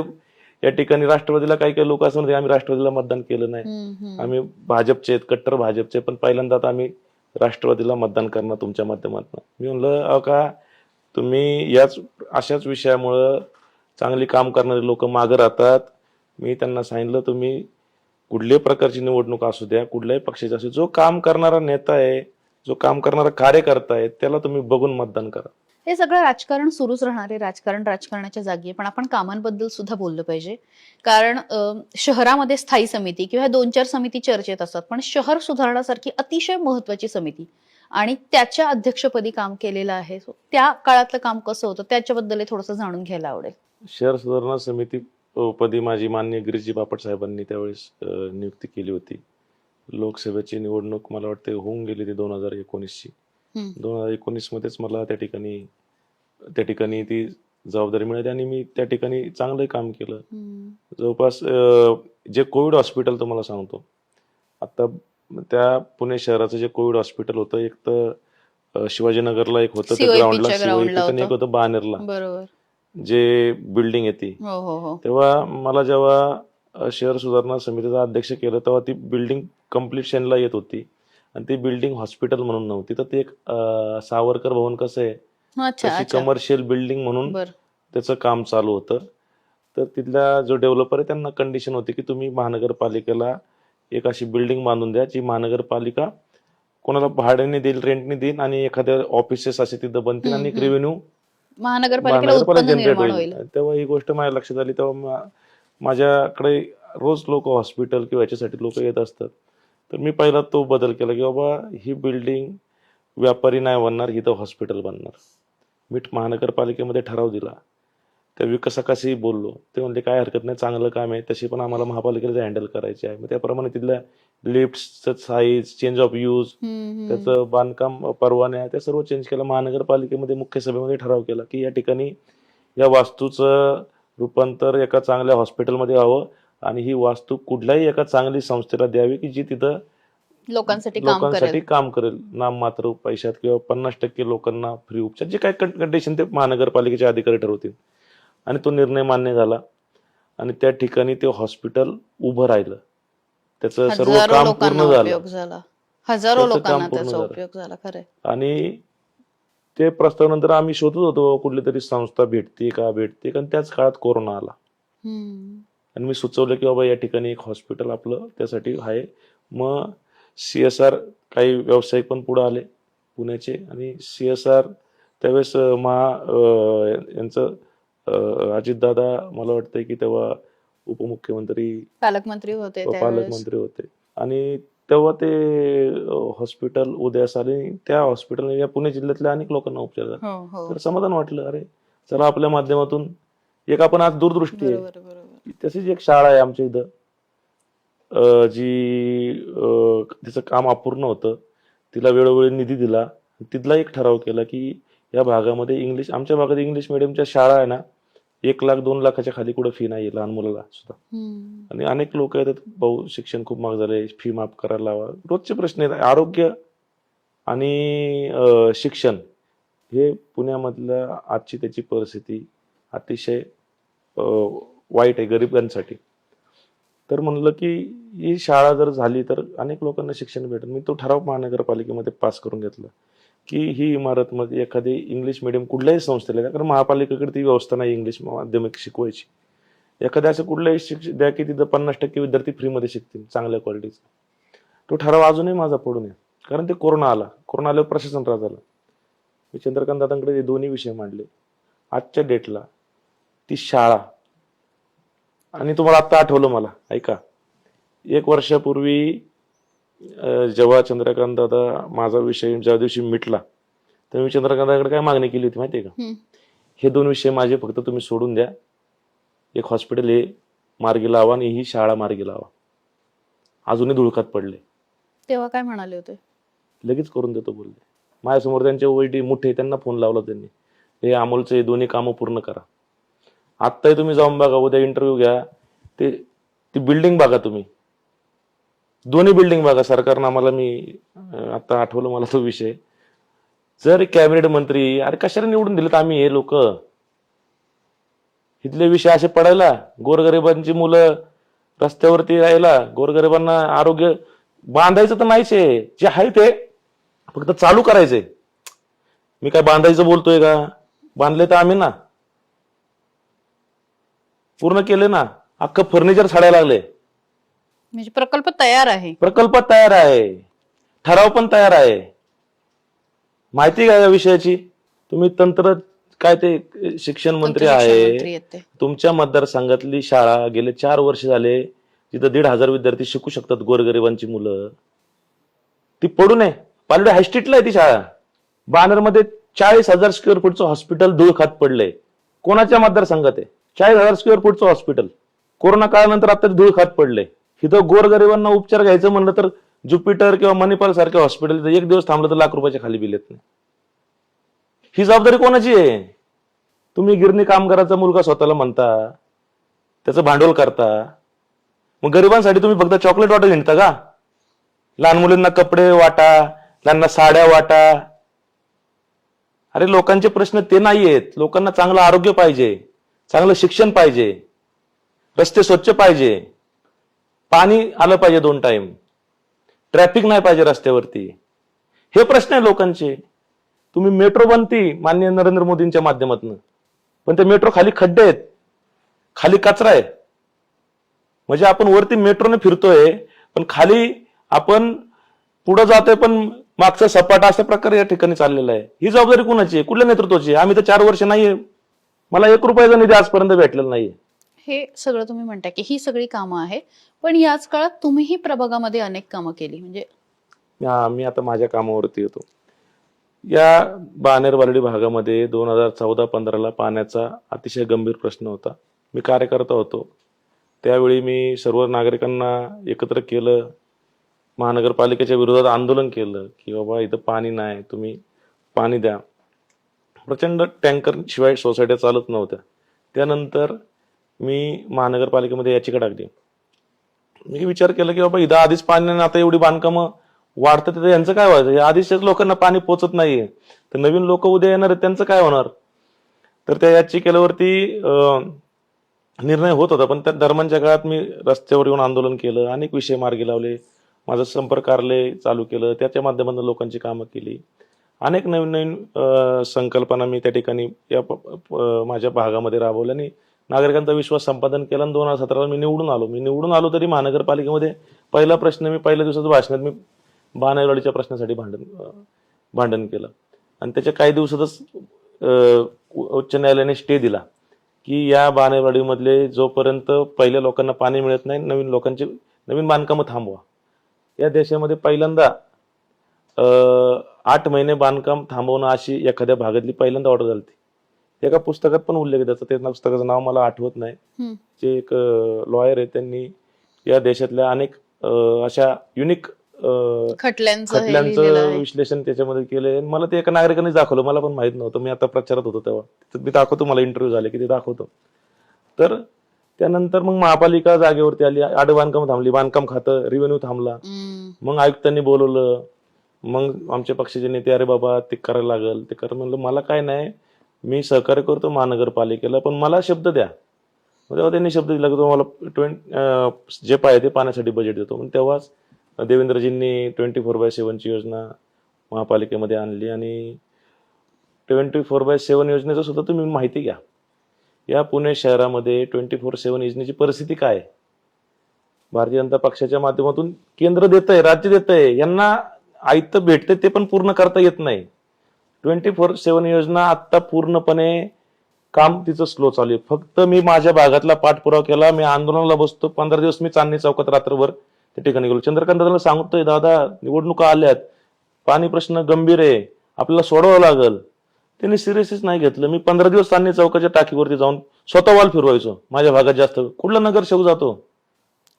या ठिकाणी राष्ट्रवादीला काही काही लोक असं म्हणते आम्ही राष्ट्रवादीला मतदान केलं नाही, आम्ही भाजपचे आहेत, कट्टर भाजपचे, पण पहिल्यांदा आम्ही राष्ट्रवादीला मतदान करणार तुमच्या माध्यमातून. मी म्हणलं अहो का तुम्ही याच अशाच विषयामुळं चांगली काम करणारे लोक मागे राहतात. मी त्यांना सांगितलं तुम्ही कुठल्याही प्रकारची निवडणूक असू द्या, कुठल्याही पक्षाची असू, जो काम करणारा नेता आहे, जो काम करणारा कार्यकर्ता आहे, त्याला तुम्ही बघून मतदान करा. हे सगळं राजकारण सुरूच राहणार आहे. राजकारण राजकारणाच्या जागी आहे, पण आपण कामांबद्दल सुद्धा बोललं पाहिजे. कारण शहरामध्ये स्थायी समिती किंवा 2-4 समिती चर्चेत असतात, पण शहर सुधारणासारखी अतिशय महत्वाची समिती आणि त्याच्या अध्यक्षपदी काम केलेलं आहे. त्या काळातलं काम कसं होतं त्याच्याबद्दल थोडंसं जाणून घ्यायला आवडेल. शहर सुधारणा समिती पदी माझी मान्य गिरीशजी बापट साहेबांनी त्यावेळेस नियुक्ती केली होती. लोकसभेची निवडणूक मला वाटते होऊन गेली ती 2019ची. 2019 मध्येच मला त्या ठिकाणी ती जबाबदारी मिळाली आणि मी त्या ठिकाणी चांगलं काम केलं. हम्म. जवळपास जे कोविड हॉस्पिटल तुम्हाला सांगतो, आता त्या पुणे शहराचं जे कोविड हॉस्पिटल होतं, एक तर शिवाजीनगरला एक होतं त्या COEP ग्राउंडला, च्या ग्राउंडला COEP, आणि एक होतं बानेरला, बरोबर. जे बिल्डिंग आहे ती. हो हो हो. तेव्हा मला जेव्हा शहर सुधारणा समितीचा अध्यक्ष केलं तेव्हा ती बिल्डिंग कम्प्लिशनला येत होती आणि ती बिल्डिंग हॉस्पिटल म्हणून नव्हती. तर ते एक सावरकर भवन कसं आहे अच्छा तशी अच्छा. कमर्शियल बिल्डिंग म्हणून बर. त्याचं काम चालू होतं. तर तिथला जो डेव्हलपर आहे त्यांना कंडिशन होती की तुम्ही महानगरपालिकेला एक अशी बिल्डिंग बांधून द्या जी महानगरपालिका कोणाला भाड्याने देईल, रेंटने देईल आणि एखाद्या ऑफिसेस असे तिथं बनतील आणि एक रेव्हेन्यू महानगरपालिकेला उत्पन्न जनरेट निर्माण होईल. होईल. तेव्हा ही गोष्ट माझ्या लक्षात आली. तेव्हा माझ्याकडे रोज लोक हॉस्पिटल किंवा याच्यासाठी लोक येत असतात. तर मी पहिला तो बदल केला की बाबा ही बिल्डिंग व्यापारी नाही बनणार, ही तर हॉस्पिटल बनणार. मी महानगरपालिकेमध्ये ठराव दिला, त्या विकासकाशी बोललो, ते म्हणले काय हरकत नाही, चांगलं काम आहे, तशी पण आम्हाला महापालिकेला हँडल करायचे आहे. मग त्याप्रमाणे तिथल्या लिफ्टचं साईज, चेंज ऑफ यूज, त्याचं बांधकाम परवाने त्या सर्व चेंज केलं. महानगरपालिकेमध्ये मुख्य सभेमध्ये ठराव केला की या ठिकाणी या वास्तूचं रूपांतर एका चांगल्या हॉस्पिटलमध्ये व्हावं आणि ही वास्तू कुठल्याही एका चांगली संस्थेला द्यावी की जी तिथं लोकांसाठी काम करेल, नाममात्र पैशात किंवा 50% लोकांना फ्री उपचार, जे काय कंडिशन ते महानगरपालिकेचे अधिकारी ठरवतील. आणि तो निर्णय मान्य झाला आणि त्या ठिकाणी ते हॉस्पिटल उभं राहिलं. त्याचं सर्व काम पूर्ण झालं. हजारो लोकांना त्याचा उपयोग झाला. खरंय. आणि ते प्रस्तावानंतर आम्ही शोधत होतो कुठली तरी संस्था भेटते का, आणि त्याच काळात कोरोना आला आणि मी सुचवलं की बाबा या ठिकाणी एक हॉस्पिटल आपलं त्यासाठी आहे. मग CSR काही व्यावसायिक पण पुढे आले पुण्याचे आणि CSR त्यावेळेस यांचं अजितदादा मला वाटतंय की तेव्हा उपमुख्यमंत्री पालकमंत्री होते आणि तेव्हा ते हॉस्पिटल उदयास आले. त्या हॉस्पिटल या पुणे जिल्ह्यातल्या अनेक लोकांना उपचार झाले. तर समाधान वाटलं, अरे चला आपल्या माध्यमातून एक आपण आज दूरदृष्टी आहे. तशीच एक शाळा आहे आमच्या इथं जी तिचं काम अपूर्ण होतं, तिला वेळोवेळी निधी दिला. तिथला एक ठराव केला की या भागामध्ये आमच्या भागात इंग्लिश मिडियमच्या शाळा आहे ना, 1 लाख 2 लाखाच्या खाली कुठं फी नाही लहान मुलाला सुद्धा. आणि अनेक लोक येतात, भाऊ शिक्षण खूप महाग झालंय, फी माफ करायला लावा. रोजचे प्रश्न आहेत. आरोग्य आणि शिक्षण हे पुण्यामधल्या आजची त्याची परिस्थिती अतिशय वाईट आहे गरिबांसाठी. तर म्हणलं की ही शाळा जर झाली तर अनेक लोकांना शिक्षण भेटेल. मी तो ठराव महानगरपालिकेमध्ये पास करून घेतला की ही इमारतमध्ये एखादी इंग्लिश मिडियम कुठल्याही संस्थेला, कारण महापालिकेकडे ती व्यवस्था नाही इंग्लिश माध्यमिक शिकवायची, एखाद्या असं कुठल्याही शिक्षण द्या की तिथं 50% विद्यार्थी फ्रीमध्ये शिकतील चांगल्या क्वालिटीचा. तो ठराव अजूनही माझा पडून आहे, कारण ते कोरोना आल्यावर प्रशासन राज झालं. मी चंद्रकांत दादांकडे हे दोन्ही विषय मांडले. आजच्या डेटला ती शाळा, आणि तुम्हाला आता आठवलं मला, ऐका, 1 वर्षापूर्वी जेव्हा चंद्रकांत दादा माझा विषय ज्या दिवशी मिटला तर मी चंद्रकांत दादाकडे काय मागणी केली होती माहितीये का, हे 2 विषय माझे फक्त तुम्ही सोडून द्या, एक हॉस्पिटल हे मार्गी लावा आणि ही शाळा मार्गी लावा. अजूनही धुळकात पडले. तेव्हा काय म्हणाले होते? लगेच करून देतो बोलले. माझ्यासमोर त्यांचे वैडी मोठे, त्यांना फोन लावला त्यांनी, हे अमोलचे हे 2 कामं पूर्ण करा. आत्ताही तुम्ही जाऊन बघा, उद्या इंटरव्ह्यू घ्या, ती बिल्डिंग बघा, तुम्ही दोन्ही बिल्डिंग बघा. सरकारनं आम्हाला, मी आता आठवलं मला तो विषय, जर कॅबिनेट मंत्री, अरे कशाला निवडून दिलेत आम्ही हे लोक, इथले विषय असे पडायला, गोरगरिबांची मुलं रस्त्यावरती राहायला, गोरगरिबांना आरोग्य बांधायचं तर नाहीच आहे, जे आहे ते फक्त चालू करायचंय. मी काय बांधायचं बोलतोय का? बांधले तर आम्ही ना, पूर्ण केले ना, अख्खं फर्निचर साडायला लागले. म्हणजे प्रकल्प तयार आहे, ठराव पण तयार आहे. माहिती काय या विषयाची? तुम्ही तंत्र काय, ते शिक्षण मंत्री आहे, तुमच्या मतदारसंघातली शाळा गेले 4 वर्ष झाले तिथं 1,500 विद्यार्थी शिकू शकतात, गोरगरिबांची मुलं, ती पडू नये. पालवडी हायस्ट्रीटला आहे ती शाळा. बानरमध्ये 40,000 स्क्वेअर फूटचं हॉस्पिटल धूळ खात पडलंय. कोणाच्या मतदारसंघात आहे 40,000 स्क्वेअर फूटचं हॉस्पिटल? कोरोना काळानंतर आता धूळ खात पडले. इथं गोरगरिबांना उपचार घ्यायचं म्हणलं तर ज्युपिटर किंवा मणिपाल सारख्या हॉस्पिटल 1 दिवस थांबलं तर लाख रुपयाच्या खाली बिल येत नाही. ही जबाबदारी कोणाची आहे? तुम्ही गिरणी कामगाराचा मुलगा स्वतःला म्हणता, त्याचं भांडवल करता, मग गरिबांसाठी तुम्ही फक्त चॉकलेट वाटत हिंडता का? लहान मुलींना कपडे वाटा, त्यांना साड्या वाटा. अरे लोकांचे प्रश्न ते नाहीयेत. लोकांना चांगलं आरोग्य पाहिजे, चांगलं शिक्षण पाहिजे, रस्ते स्वच्छ पाहिजे, पाणी आलं पाहिजे 2 टाइम, ट्रॅफिक नाही पाहिजे रस्त्यावरती. हे प्रश्न आहे लोकांचे. तुम्ही मेट्रो बनती माननीय नरेंद्र मोदींच्या माध्यमातून, पण ते मेट्रो खाली खड्डे आहेत, खाली कचरा आहे. म्हणजे आपण वरती मेट्रोने फिरतोय पण खाली आपण पुढे जातोय पण मागचा सपाटा, अशा प्रकारे या ठिकाणी चाललेला आहे. ही जबाबदारी कुणाची आहे? कुठल्या नेतृत्वाची? आम्ही तर 4 वर्ष नाहीये, मला 1 रुपयाचा निधी आजपर्यंत भेटलेला नाहीये. हे सगळं तुम्ही म्हणता की ही सगळी कामं आहे, पण याच काळात तुम्हीही प्रभागामध्ये अनेक कामं केली. म्हणजे मी आता माझ्या कामावरती येतो. या बाणेरवाडी भागामध्ये 2014-15ला पाण्याचा अतिशय गंभीर प्रश्न होता. मी कार्यकर्ता होतो. त्यावेळी मी सर्व नागरिकांना एकत्र केलं, महानगरपालिकेच्या विरोधात आंदोलन केलं की बाबा इथं पाणी नाही, तुम्ही पाणी द्या. प्रचंड टँकर शिवाय सोसायट्या चालत नव्हत्या. त्यानंतर मी महानगरपालिकेमध्ये याचिका टाकली. मी विचार केला की बाबा इथं आधीच पाणी नाही, आता एवढी बांधकामं वाढतात, तर यांचं काय व्हायचं? आधीच्याच लोकांना पाणी पोचत नाहीये, तर नवीन लोक उद्या येणार आहेत, त्यांचं काय होणार? तर त्या याचिकेवरती निर्णय होत होता. पण त्या दरम्यानच्या काळात मी रस्त्यावर येऊन आंदोलन केलं, अनेक विषय मार्गी लावले, माझं संपर्क कार्यालय चालू केलं, त्याच्या माध्यमातून लोकांची कामं केली. अनेक नवीन नवीन संकल्पना मी त्या ठिकाणी माझ्या भागामध्ये राबवल्या आणि नागरिकांचा विश्वास संपादन केला. आणि 2017ला मी निवडून आलो तरी महानगरपालिकेमध्ये पहिला प्रश्न, मी पहिल्या दिवसाच्या भाषणात मी बाणेरवाडीच्या प्रश्नासाठी भांडण केलं. आणि त्याच्या काही दिवसातच उच्च न्यायालयाने स्टे दिला की या बाणेरवाडीमधले जोपर्यंत पहिल्या लोकांना पाणी मिळत नाही, नवीन बांधकामं थांबवा. या देशामध्ये पहिल्यांदा 8 महिने बांधकाम थांबवणं अशी एखाद्या भागातली पहिल्यांदा ऑर्डर झाली. एका पुस्तकात पण उल्लेख आहे त्याचा, ते पुस्तकाचं नाव मला आठवत नाही. जे एक लॉयर आहे, त्यांनी या देशातल्या अनेक अशा युनिक खटल्यांचं विश्लेषण त्याच्यामध्ये केलंय. मला ते एका नागरिकांनी दाखवलं, मला पण माहित नव्हतं. मी आता प्रचारात होतो तेव्हा, मी दाखवतो, मला इंटरव्ह्यू झाले की ते दाखवतो. तर त्यानंतर मग महापालिका जागेवरती आली, बांधकाम थांबली, बांधकाम खातं, रेव्हेन्यू थांबला. मग आयुक्तांनी बोलवलं, मग आमच्या पक्षाचे नेते, अरे बाबा ते करायला लागल, ते कर. म्हणलं मला काय नाही, मी सहकार्य करतो महानगरपालिकेला, पण मला शब्द द्या. तेव्हा त्यांनी शब्द दिला की तुम्हाला जे पाहिजे ते पाण्यासाठी बजेट देतो. पण तेव्हाच देवेंद्रजींनी 24/7 ची योजना महापालिकेमध्ये आणली. आणि 24/7 योजनेचं सुद्धा तुम्ही माहिती घ्या. या पुणे शहरामध्ये 24/7 योजनेची परिस्थिती काय आहे? भारतीय जनता पक्षाच्या माध्यमातून केंद्र देतंय, राज्य देतंय, यांना आयत भेटते ते पण पूर्ण करता येत नाही. 24/7 योजना आता पूर्णपणे काम तिचं स्लो चालू आहे. फक्त मी माझ्या भागातला पाठपुरावा केला, मी आंदोलनाला बसतो. 15 दिवस मी चांदणी चौकात रात्रभर त्या ठिकाणी गेलो. चंद्रकांत दादाला सांगतोय, दादा निवडणुका आल्यात, पाणी प्रश्न गंभीर आहे, आपल्याला सोडवावं लागल. त्यांनी सिरियसच नाही घेतलं. मी 15 दिवस चांदणी चौकाच्या टाकीवरती जाऊन स्वतः वाल फिरवायचो. माझ्या भागात जास्त कुठला नगरसेवक जातो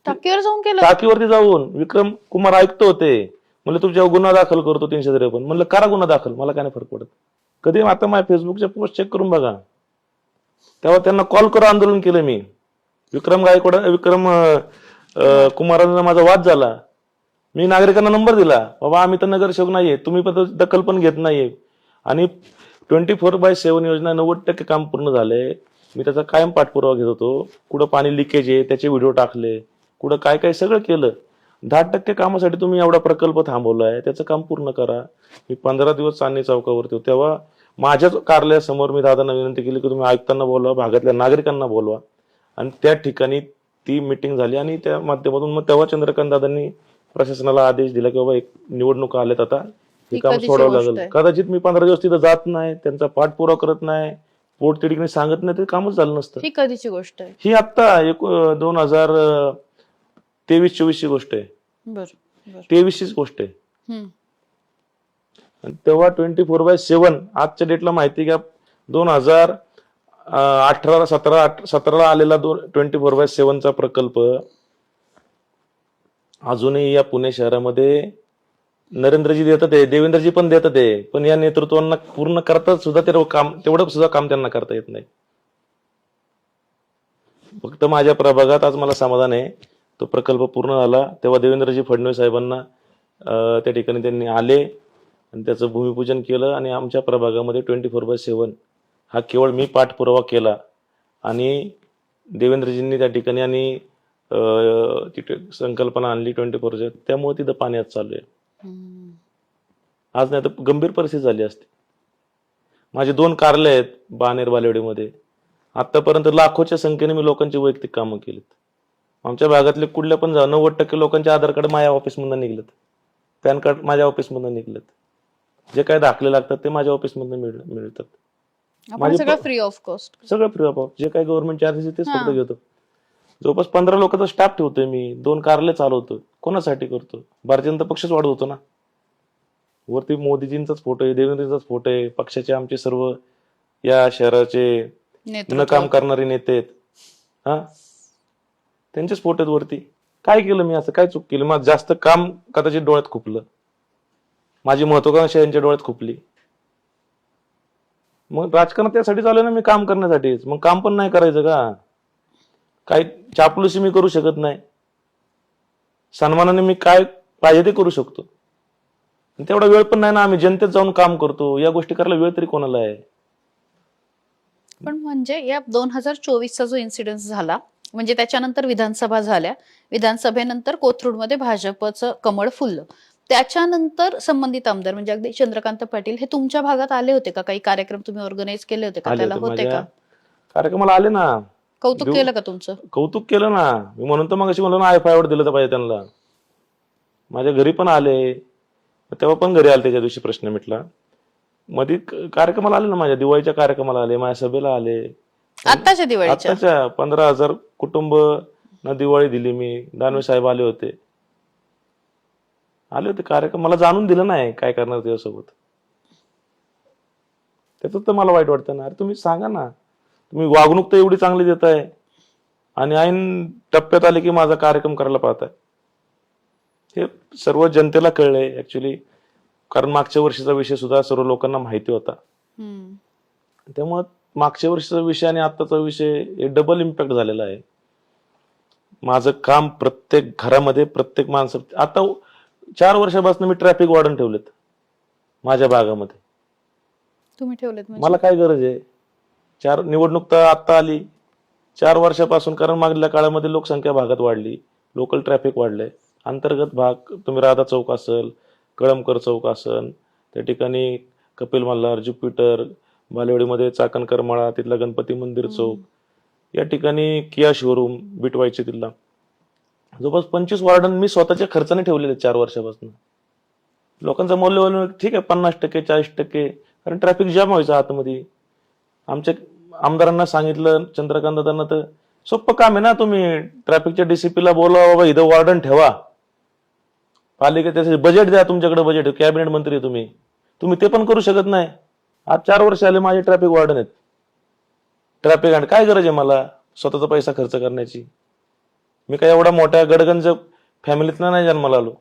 टाकीवर जाऊन केलं? टाकीवरती जाऊन. विक्रम कुमार आयुक्त होते, म्हणलं तुमच्यावर गुन्हा दाखल करतो 353. म्हणलं करा गुन्हा दाखल, मला काय नाही फरक पडत. कधी आता माझ्या फेसबुकच्या पोस्ट चेक करून बघा. तेव्हा त्यांना कॉल करून आंदोलन केलं मी. विक्रम कुमारांना माझा वाद झाला. मी नागरिकांना नंबर दिला, बाबा आम्ही तर नगरसेवक नाहीये, तुम्ही पण दखल पण घेत नाहीये. आणि 24/7 योजना 90% काम पूर्ण झालंय. मी त्याचा कायम पाठपुरावा घेत होतो. कुठं पाणी लिकेज आहे त्याचे व्हिडिओ टाकले, कुठं काय काय सगळं केलं. 10% कामासाठी तुम्ही एवढा प्रकल्प थांबवलाय, त्याचं काम पूर्ण करा. मी 15 दिवस चांदणी चौकावरती होतो. तेव्हा माझ्याच कार्यालयासमोर मी दादांना विनंती केली की तुम्ही आयुक्तांना बोलवा, भागातल्या नागरिकांना बोलवा. आणि त्या ठिकाणी ती मिटिंग झाली. आणि त्या माध्यमातून मग तेव्हा चंद्रकांत दादांनी प्रशासनाला आदेश दिला की बाबा एक निवडणुका आल्यात, आता हे काम सोडावं लागेल. कदाचित मी 15 दिवस तिथं जात नाही, त्यांचा पाठपुरावा करत नाही, पोटतिडकीने सांगत नाही, ते कामच झालं नसतं. ही कधीची गोष्ट आहे? ही आता 2023-24 ची गोष्ट आहे. 23ची गोष्ट आहे. तेव्हा 24/7 आजच्या डेटला माहिती घ्या, 2017ला आलेला 24/7 प्रकल्प अजूनही या पुणे शहरामध्ये नरेंद्रजी देतात आहे, देवेंद्रजी पण देतात आहे, पण या नेतृत्वांना पूर्ण करतात सुद्धा ते काम, तेवढं सुद्धा काम त्यांना करता येत नाही. फक्त माझ्या प्रभागात आज मला समाधान आहे, तो प्रकल्प पूर्ण झाला तेव्हा देवेंद्रजी फडणवीस साहेबांना त्या ठिकाणी त्यांनी आले आणि त्याचं भूमिपूजन केलं आणि आमच्या प्रभागामध्ये 24/7 हा केवळ मी पाठपुरावा केला आणि देवेंद्रजींनी त्या ठिकाणी आणि तिथे संकल्पना आणली 24/7, त्यामुळे तिथं पाण्यात चालू आहे. हम्म. आज नाही तर गंभीर परिस्थिती झाली असते. माझे 2 कारले आहेत बाणेर बालेवाडीमध्ये. आतापर्यंत लाखोच्या संख्येने मी लोकांची वैयक्तिक कामं केलीत. आमच्या भागातले कुठल्या पण 90% लोकांचे आधार कार्ड माझ्या ऑफिसमधून निघलेत, पॅन कार्ड माझ्या ऑफिसमधून निघलेत, जे काय दाखले लागतात ते माझ्या ऑफिसमधून मिळतात. आपण सगळं फ्री ऑफ कॉस्ट. सगळं फ्री ऑफ, जे काही गव्हर्नमेंट चार्जेस तेच हा. फक्त घेतो. जवळपास 15 लोकांचा स्टाफ ठेवतोय मी, 2 कारले चालवतो. कोणासाठी करतो? भारतीय जनता पक्षच वाढवतो ना. वरती मोदीजींचाच फोटो आहे, देवेंद्रजींचाच फोटो आहे, पक्षाचे आमचे सर्व या शहराचे न काम करणारे नेते आहेत, हा, त्यांचेच फोटो आहेत वरती. काय केलं मी, असं काय चूक केली? मग जास्त काम कदाचित डोळ्यात खुपलं, माझी महत्वाकांक्षा यांच्या डोळ्यात खुपली. मग राजकारण त्यासाठी चालू ना, मी काम करण्यासाठीच. मग काम पण नाही करायचं का? काही चापलुसी मी करू शकत नाही, सन्मानाने मी काय पाहिजे ते करू शकतो. तेवढा वेळ पण नाही ना, आम्ही जनतेत जाऊन काम करतो, या गोष्टी करायला वेळ तरी कोणाला आहे? पण म्हणजे या 2024चा जो इन्सिडेन्स झाला, म्हणजे त्याच्यानंतर विधानसभा झाल्या, विधानसभेनंतर कोथरूडमध्ये भाजपचं कमळ फुललं, त्याच्यानंतर संबंधित आमदार म्हणजे अगदी चंद्रकांत पाटील हे तुमच्या भागात आले होते का? काही कार्यक्रम तुम्ही ऑर्गनाईज केले होते का? आले त्याला होते, होते माझ्या का? कार्यक्रमाला आले ना. कौतुक केलं का तुमचं? कौतुक केलं ना. मी म्हणून तर मग अशी म्हणलं ना, IF दिलं तर पाहिजे त्यांना. माझ्या घरी पण आले, तेव्हा पण घरी आले, त्याच्या दिवशी प्रश्न मिटला. मध्ये कार्यक्रमाला आले ना, माझ्या दिवाळीच्या कार्यक्रमाला आले, माझ्या सभेला आले. आत्ताच्या दिवाळीच्या? आताच्या 15,000 कुटुंब ना दिवाळी दिली मी. दानवे साहेब आले होते कार्यक्रम. मला जाणून दिलं नाही काय करणार त्याच्यासोबत. त्याच तर मला वाईट वाटतं ना. अरे तुम्ही सांगा ना, तुम्ही वागणूक तर एवढी चांगली देताय आणि ऐन टप्प्यात आले की माझा कार्यक्रम करायला पाहताय. हे सर्व जनतेला कळलंय ऍक्च्युली, कारण मागच्या वर्षीचा विषय सुद्धा सर्व लोकांना माहिती होता. त्यामुळे मागच्या वर्षीचा विषय आणि आत्ताचा विषय डबल इम्पॅक्ट झालेला आहे. माझं काम प्रत्येक घरामध्ये, प्रत्येक माणसं. आता 4 वर्षापासून मी ट्रॅफिक वॉर्डन ठेवलेत माझ्या भागामध्ये. तुम्ही ठेवलेत म्हणजे? मला काय गरज आहे? निवडणूक तर आता आली, 4 वर्षापासून, कारण मागल्या काळामध्ये लोकसंख्या भागात वाढली, लोकल ट्रॅफिक वाढलंय. अंतर्गत भाग, तुम्ही राधा चौक असेल, कळमकर चौक असेल, त्या ठिकाणी कपिल मल्हार, ज्युपिटर, बालेवाडीमध्ये चाकणकर मळा, तिथला गणपती मंदिर चौक, या ठिकाणी किया शोरूम, बिटवायचे तिथला, जवळपास 25 वॉर्डन मी स्वतःच्या खर्चाने ठेवलेले 4 वर्षापासून. लोकांचं मौल्यवान ठीक आहे 50%, 40%, कारण ट्रॅफिक जाम व्हायचं आतमध्ये. आमच्या आमदारांना सांगितलं, चंद्रकांत दादांना, तर सोपं काम आहे ना, तुम्ही ट्रॅफिकच्या DCP ला बोलवा, बाबा इथं वॉर्डन ठेवा, पालिका त्याचे बजेट द्या, तुमच्याकडे बजेट, कॅबिनेट मंत्री तुम्ही ते पण करू शकत नाही. आज 4 वर्ष आले माझे ट्रॅफिक वॉर्डन आहेत. ट्रॅफिक आणि काय गरज आहे मला स्वतःचा पैसा खर्च करण्याची? मी काय एवढा मोठ्या गडगंज फॅमिलीतनं नाही जन्माला आलो.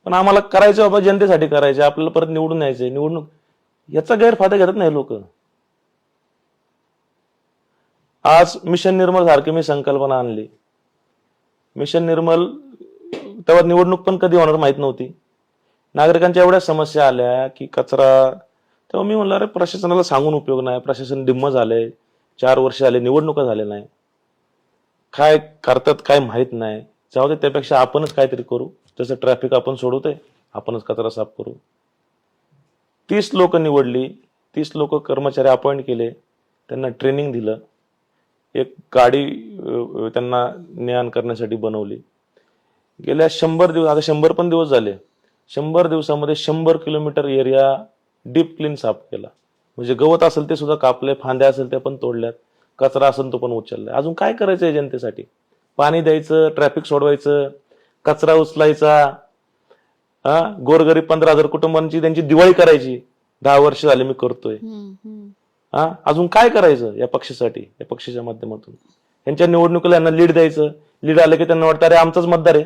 पण आम्हाला करायचं बाबा, जनतेसाठी करायचं, आपल्याला परत निवडून यायचंय. निवडणूक याचा गैरफायदा घेतात नाही लोक. आज मिशन निर्मल सारखी मी संकल्पना आणली. मिशन निर्मल, तेव्हा निवडणूक पण कधी होणार माहित नव्हती. नागरिकांच्या एवढ्या समस्या आल्या की कचरा, तेव्हा मी म्हणलं अरे प्रशासनाला सांगून उपयोग नाही, प्रशासन डिम्म झालंय, 4 वर्ष आले, निवडणुका झाले नाही, काय करतात काय माहित नाही, जाऊ दे, त्यापेक्षा आपणच काहीतरी करू. तसं ट्रॅफिक आपण सोडवतोय, आपणच कचरा साफ करू. 30 लोक निवडली, 30 लोक कर्मचारी अपॉइंट केले, त्यांना ट्रेनिंग दिलं, एक गाडी त्यांना ने-आण करण्यासाठी बनवली. गेल्या 100 दिवस, आता 100 पण दिवस झाले, 100 दिवसामध्ये 100 किलोमीटर एरिया डीप क्लीन साफ केला. म्हणजे गवत असेल ते सुद्धा कापले, फांद्या असेल ते पण तोडल्यात, कचरा असेल तो पण उचललाय. अजून काय करायचंय जनतेसाठी? पाणी द्यायचं, ट्रॅफिक सोडवायचं, कचरा उचलायचा. गोरगरीब 15,000 कुटुंबांची त्यांची दिवाळी करायची. 10 वर्ष झाले मी करतोय. अजून काय करायचं या पक्षासाठी, या पक्षाच्या माध्यमातून? यांच्या निवडणुकीला यांना लीड द्यायचं. लीड आलं की त्यांना वाटतं अरे आमचाच मतदार आहे,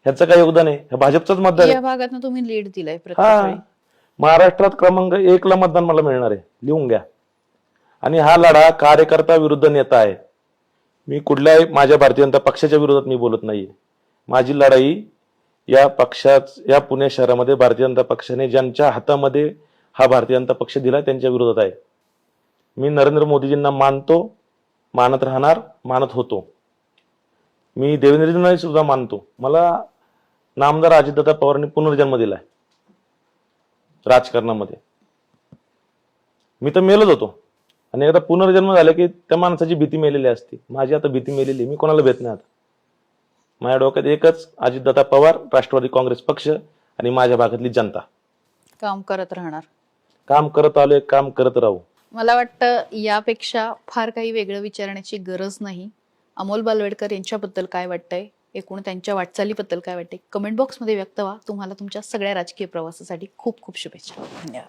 ह्याचं काय योगदान आहे? हे भाजपचंच मतदार आहे. या भागात तुम्ही लीड दिलाय प्रत्येक हा, वेळी. महाराष्ट्रात क्रमांक 1 ला मतदान मला मिळणार आहे, लिहून घ्या. आणि हा लढा कार्यकर्ता विरुद्ध नेता आहे. मी कुठल्याही माझ्या भारतीय जनता पक्षाच्या विरोधात मी बोलत नाहीये. माझी लढाई या पुणे शहरामध्ये भारतीय जनता पक्षाने ज्यांच्या हातामध्ये हा भारतीय जनता पक्ष दिला त्यांच्या विरोधात आहे. मी नरेंद्र मोदीजींना मानतो, मानत राहणार, मानत होतो. मी देवेंद्रजींना सुद्धा मानतो. मला नामदार अजितदादा पवारांनी पुनर्जन्म दिलाय राजकारणामध्ये. मी तर मेलच होतो आणि एकदा पुनर्जन्म झाला की त्या माणसाची भीती मेलेली असते. माझी आता भीती मेलेली, मी कोणाला भेट नाही आता. माझ्या डोक्यात एकच, अजितदादा पवार, राष्ट्रवादी काँग्रेस पक्ष आणि माझ्या भागातली जनता. काम करत राहणार. काम करत आलोय, काम करत राहू. मला वाटतं यापेक्षा फार काही वेगळं विचारण्याची गरज नाही. अमोल बालवडकर यांच्याबद्दल काय वाटतंय, एकूण त्यांच्या वाटचालीबद्दल काय वाटतंय, कमेंट बॉक्समध्ये व्यक्त व्हा. तुम्हाला तुमच्या सगळ्या राजकीय प्रवासासाठी खूप खूप शुभेच्छा. धन्यवाद.